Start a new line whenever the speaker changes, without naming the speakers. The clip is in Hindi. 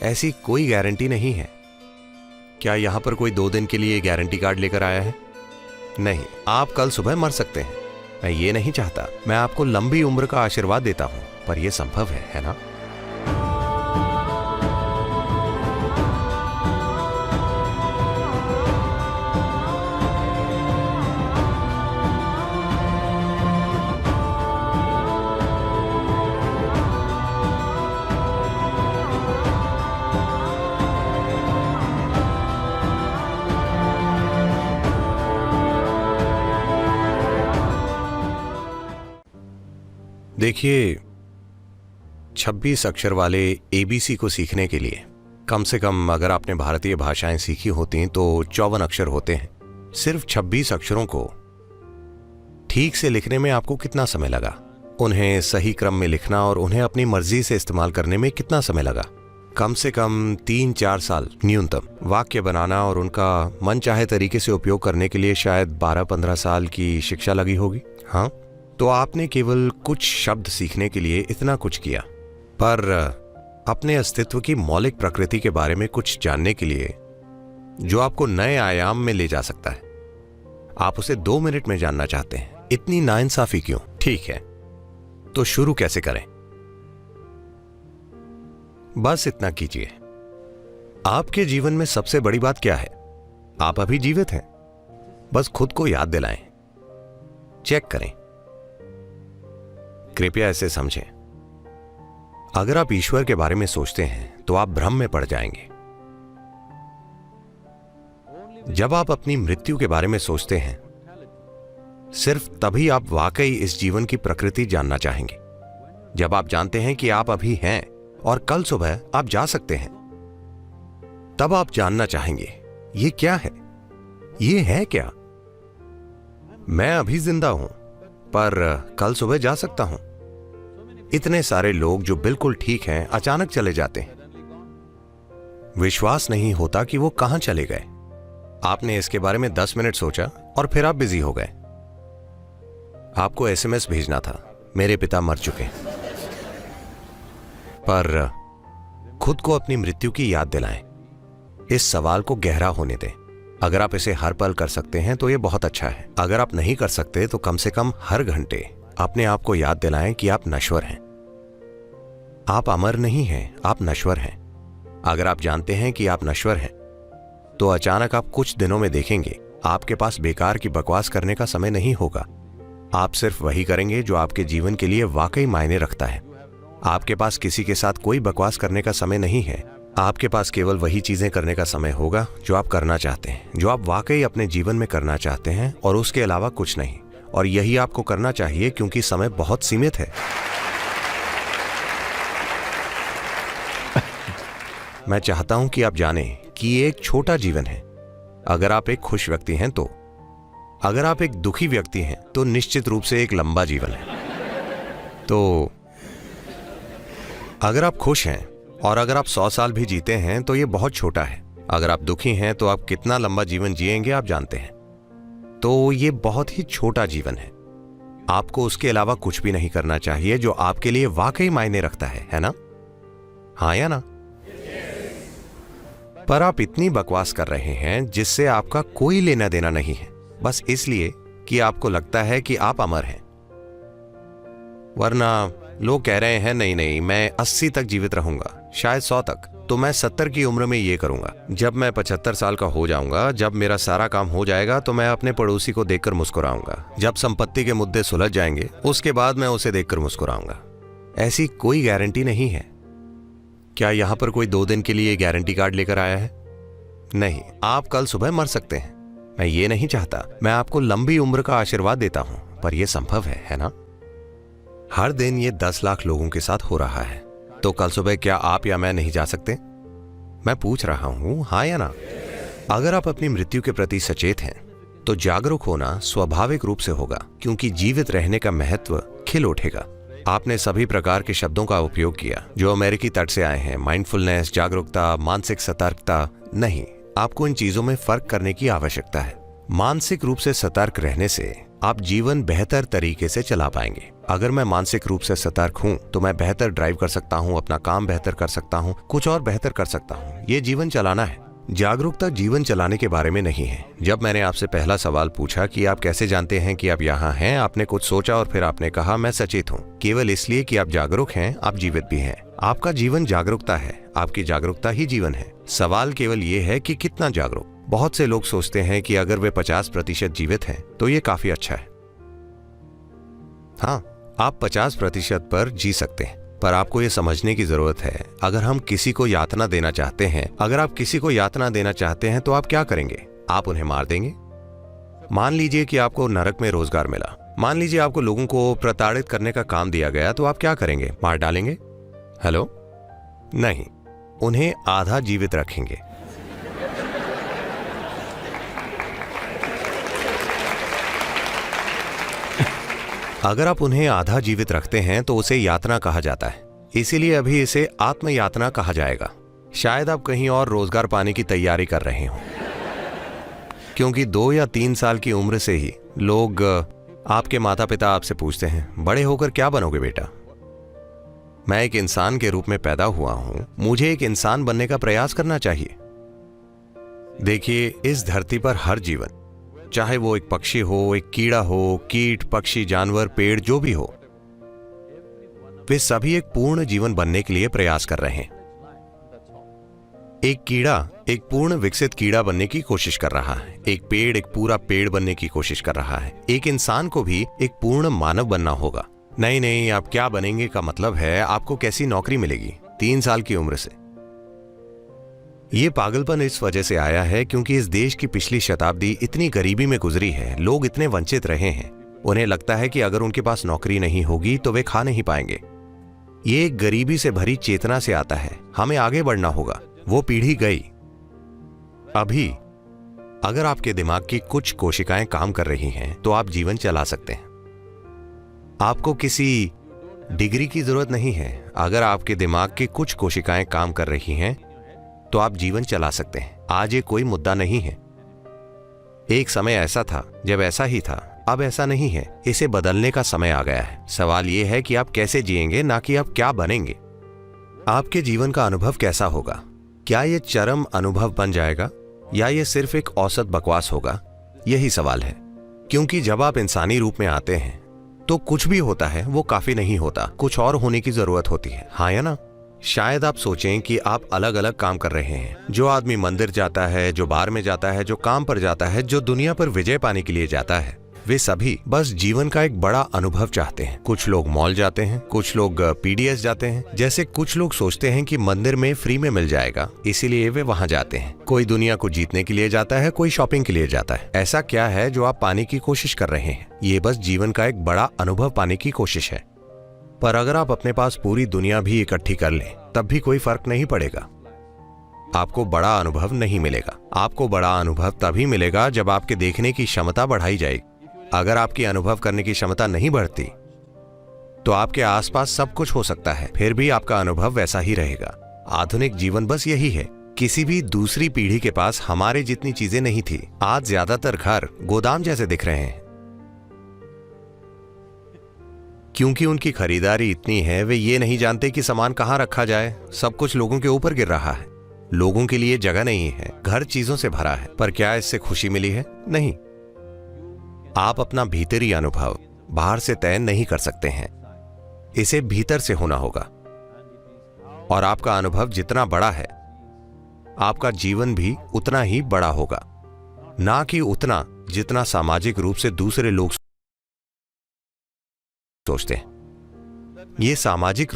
ऐसी कोई गारंटी नहीं है। क्या यहां पर कोई 2 दिन के लिए गारंटी कार्ड लेकर आया है? नहीं, आप कल सुबह मर सकते हैं। मैं ये नहीं चाहता। मैं आपको लंबी उम्र का आशीर्वाद देता हूं, पर यह संभव है ना? देखिए, 26 अक्षर वाले ABC को सीखने के लिए कम से कम अगर आपने भारतीय भाषाएं सीखी होती तो 54 अक्षर होते हैं। सिर्फ 26 अक्षरों को ठीक से लिखने में आपको कितना समय लगा? उन्हें सही क्रम में लिखना और उन्हें अपनी मर्जी से इस्तेमाल करने में कितना समय लगा? कम से कम 3-4 साल न्यूनतम। वाक्य बनाना और उनका मनचाहे तरीके से उपयोग करने के लिए शायद 12-15 साल की शिक्षा लगी होगी। हाँ, तो आपने केवल कुछ शब्द सीखने के लिए इतना कुछ किया, पर अपने अस्तित्व की मौलिक प्रकृति के बारे में कुछ जानने के लिए जो आपको नए आयाम में ले जा सकता है, आप उसे 2 मिनट में जानना चाहते हैं। इतनी नाइंसाफी क्यों? ठीक है, तो शुरू कैसे करें? बस इतना कीजिए। आपके जीवन में सबसे बड़ी बात क्या है? आप अभी जीवित हैं। बस खुद को याद दिलाएं, चेक करें। कृपया ऐसे समझें, अगर आप ईश्वर के बारे में सोचते हैं तो आप भ्रम में पड़ जाएंगे। जब आप अपनी मृत्यु के बारे में सोचते हैं, सिर्फ तभी आप वाकई इस जीवन की प्रकृति जानना चाहेंगे। जब आप जानते हैं कि आप अभी हैं और कल सुबह आप जा सकते हैं, तब आप जानना चाहेंगे ये क्या है, ये है क्या? मैं अभी जिंदा हूं, पर कल सुबह जा सकता हूं। इतने सारे लोग जो बिल्कुल ठीक हैं अचानक चले जाते हैं। विश्वास नहीं होता कि वो कहां चले गए। आपने इसके बारे में 10 मिनट सोचा और फिर आप बिजी हो गए। आपको SMS भेजना था, मेरे पिता मर चुके। पर खुद को अपनी मृत्यु की याद दिलाएं। इस सवाल को गहरा होने दें। अगर आप इसे हर पल कर सकते हैं तो यह बहुत अच्छा है। अगर आप नहीं कर सकते तो कम से कम हर घंटे अपने आप को याद दिलाएं कि आप नश्वर हैं। आप अमर नहीं हैं, आप नश्वर हैं। अगर आप जानते हैं कि आप नश्वर हैं, तो अचानक आप कुछ दिनों में देखेंगे आपके पास बेकार की बकवास करने का समय नहीं होगा। आप सिर्फ वही करेंगे जो आपके जीवन के लिए वाकई मायने रखता है। आपके पास किसी के साथ कोई बकवास करने का समय नहीं है। आपके पास केवल वही चीजें करने का समय होगा जो आप करना चाहते हैं, जो आप वाकई अपने जीवन में करना चाहते हैं, और उसके अलावा कुछ नहीं। और यही आपको करना चाहिए क्योंकि समय बहुत सीमित है। मैं चाहता हूं कि आप जानें कि ये एक छोटा जीवन है। अगर आप एक खुश व्यक्ति हैं तो, अगर आप एक दुखी व्यक्ति हैं तो निश्चित रूप से एक लंबा जीवन है। तो अगर आप खुश हैं और अगर आप 100 साल भी जीते हैं तो ये बहुत छोटा है। अगर आप दुखी हैं तो आप कितना लंबा जीवन जिएंगे आप जानते हैं। तो ये बहुत ही छोटा जीवन है। आपको उसके अलावा कुछ भी नहीं करना चाहिए जो आपके लिए वाकई मायने रखता है ना? हाँ या ना? पर आप इतनी बकवास कर रहे हैं जिससे आपका कोई लेना देना नहीं है, बस इसलिए कि आपको लगता है कि आप अमर हैं। वरना लोग कह रहे हैं नहीं नहीं, मैं 80 तक जीवित रहूंगा, शायद 100 तक, तो मैं 70 की उम्र में ये करूंगा। जब मैं 75 साल का हो जाऊंगा, जब मेरा सारा काम हो जाएगा, तो मैं अपने पड़ोसी को देखकर मुस्कुराऊंगा। जब संपत्ति के मुद्दे सुलझ जाएंगे, उसके बाद मैं उसे देखकर मुस्कुराऊंगा। ऐसी कोई गारंटी नहीं है। क्या यहां पर कोई 2 दिन के लिए गारंटी कार्ड लेकर आया है? नहीं, आप कल सुबह मर सकते हैं। मैं ये नहीं चाहता। मैं आपको लंबी उम्र का आशीर्वाद देता हूं, पर यह संभव है ना? हर दिन ये 10 लाख लोगों के साथ हो रहा है। तो कल सुबह क्या आप या मैं नहीं जा सकते? मैं पूछ रहा हूं, हाँ या ना? अगर आप अपनी मृत्यु के प्रति सचेत हैं, तो जागरूक होना स्वाभाविक रूप से होगा, क्योंकि जीवित रहने का महत्व खिल उठेगा। आपने सभी प्रकार के शब्दों का उपयोग किया जो अमेरिकी तट से आए हैं। माइंडफुलनेस, जागरूकता, मानसिक सतर्कता। नहीं, आपको इन चीजों में फर्क करने की आवश्यकता है। मानसिक रूप से सतर्क रहने से आप जीवन बेहतर तरीके से चला पाएंगे। अगर मैं मानसिक रूप से सतर्क हूं तो मैं बेहतर ड्राइव कर सकता हूं, अपना काम बेहतर कर सकता हूं, कुछ और बेहतर कर सकता हूं। ये जीवन चलाना है। जागरूकता जीवन चलाने के बारे में नहीं है। जब मैंने आपसे पहला सवाल पूछा कि आप कैसे जानते हैं कि आप यहाँ हैं, आपने कुछ सोचा और फिर आपने कहा मैं सचेत हूँ। केवल इसलिए कि आप जागरूक हैं, आप जीवित भी हैं। आपका जीवन जागरूकता है, आपकी जागरूकता ही जीवन है। सवाल केवल ये है कि कितना जागरूक। बहुत से लोग सोचते हैं कि अगर वे 50% जीवित हैं तो ये काफी अच्छा है। हाँ, आप 50% पर जी सकते हैं, पर आपको यह समझने की जरूरत है, अगर हम किसी को यातना देना चाहते हैं, अगर आप किसी को यातना देना चाहते हैं तो आप क्या करेंगे? आप उन्हें मार देंगे। मान लीजिए कि आपको नरक में रोजगार मिला, मान लीजिए आपको लोगों को प्रताड़ित करने का काम दिया गया, तो आप क्या करेंगे? मार डालेंगे? हेलो? नहीं, उन्हें आधा जीवित रखेंगे। अगर आप उन्हें आधा जीवित रखते हैं तो उसे यातना कहा जाता है, इसीलिए अभी इसे आत्म यातना कहा जाएगा। शायद आप कहीं और रोजगार पाने की तैयारी कर रहे हो, क्योंकि 2 या 3 साल की उम्र से ही लोग, आपके माता पिता आपसे पूछते हैं, बड़े होकर क्या बनोगे बेटा? मैं एक इंसान के रूप में पैदा हुआ हूं, मुझे एक इंसान बनने का प्रयास करना चाहिए। देखिए, इस धरती पर हर जीवन, चाहे वो एक पक्षी हो, एक कीड़ा हो, कीट, पक्षी, जानवर, पेड़, जो भी हो, वे सभी एक पूर्ण जीवन बनने के लिए प्रयास कर रहे हैं। एक कीड़ा एक पूर्ण विकसित कीड़ा बनने की कोशिश कर रहा है, एक पेड़ एक पूरा पेड़ बनने की कोशिश कर रहा है। एक इंसान को भी एक पूर्ण मानव बनना होगा। नहीं नहीं, आप क्या बनेंगे का मतलब है आपको कैसी नौकरी मिलेगी 3 साल की उम्र से। ये पागलपन इस वजह से आया है क्योंकि इस देश की पिछली शताब्दी इतनी गरीबी में गुजरी है, लोग इतने वंचित रहे हैं। उन्हें लगता है कि अगर उनके पास नौकरी नहीं होगी तो वे खा नहीं पाएंगे। ये एक गरीबी से भरी चेतना से आता है, हमें आगे बढ़ना होगा। वो पीढ़ी गई। अभी अगर आपके दिमाग की कुछ कोशिकाएं काम कर रही हैं तो आप जीवन चला सकते हैं। आपको किसी डिग्री की जरूरत नहीं है। अगर आपके दिमाग की कुछ कोशिकाएं काम कर रही हैं तो आप जीवन चला सकते हैं। आज ये कोई मुद्दा नहीं है। एक समय ऐसा था जब ऐसा ही था, अब ऐसा नहीं है। इसे बदलने का समय आ गया है। सवाल यह है कि आप कैसे जिएंगे, ना कि आप क्या बनेंगे। आपके जीवन का अनुभव कैसा होगा? क्या यह चरम अनुभव बन जाएगा या यह सिर्फ एक औसत बकवास होगा? यही सवाल है। क्योंकि जब आप इंसानी रूप में आते हैं तो कुछ भी होता है वो काफी नहीं होता, कुछ और होने की जरूरत होती है। हाँ या ना? शायद आप सोचें कि आप अलग अलग काम कर रहे हैं। जो आदमी मंदिर जाता है, जो बार में जाता है, जो काम पर जाता है, जो दुनिया पर विजय पाने के लिए जाता है, वे सभी बस जीवन का एक बड़ा अनुभव चाहते हैं। कुछ लोग मॉल जाते हैं, कुछ लोग पीडीएस जाते हैं। जैसे कुछ लोग सोचते हैं कि मंदिर में फ्री में मिल जाएगा, इसीलिए वे वहां जाते हैं। कोई दुनिया को जीतने के लिए जाता है, कोई शॉपिंग के लिए जाता है। ऐसा क्या है जो आप पाने की कोशिश कर रहे हैं? ये बस जीवन का एक बड़ा अनुभव पाने की कोशिश है। पर अगर आप अपने पास पूरी दुनिया भी इकट्ठी कर लें तब भी कोई फर्क नहीं पड़ेगा। आपको बड़ा अनुभव नहीं मिलेगा। आपको बड़ा अनुभव तभी मिलेगा जब आपके देखने की क्षमता बढ़ाई जाएगी। अगर आपकी अनुभव करने की क्षमता नहीं बढ़ती तो आपके आसपास सब कुछ हो सकता है, फिर भी आपका अनुभव वैसा ही रहेगा। आधुनिक जीवन बस यही है। किसी भी दूसरी पीढ़ी के पास हमारे जितनी चीजें नहीं थी। आज ज्यादातर घर गोदाम जैसे दिख रहे हैं, क्योंकि उनकी खरीदारी इतनी है, वे ये नहीं जानते कि सामान कहां रखा जाए। सब कुछ लोगों के ऊपर गिर रहा है। लोगों के लिए जगह नहीं है, घर चीजों से भरा है। पर क्या इससे खुशी मिली है? नहीं। आप अपना भीतरी अनुभव बाहर से तय नहीं कर सकते हैं, इसे भीतर से होना होगा। और आपका अनुभव जितना बड़ा है, आपका जीवन भी उतना ही बड़ा होगा, ना कि उतना जितना सामाजिक रूप से दूसरे लोग सोचते हैं। ये सामाजिक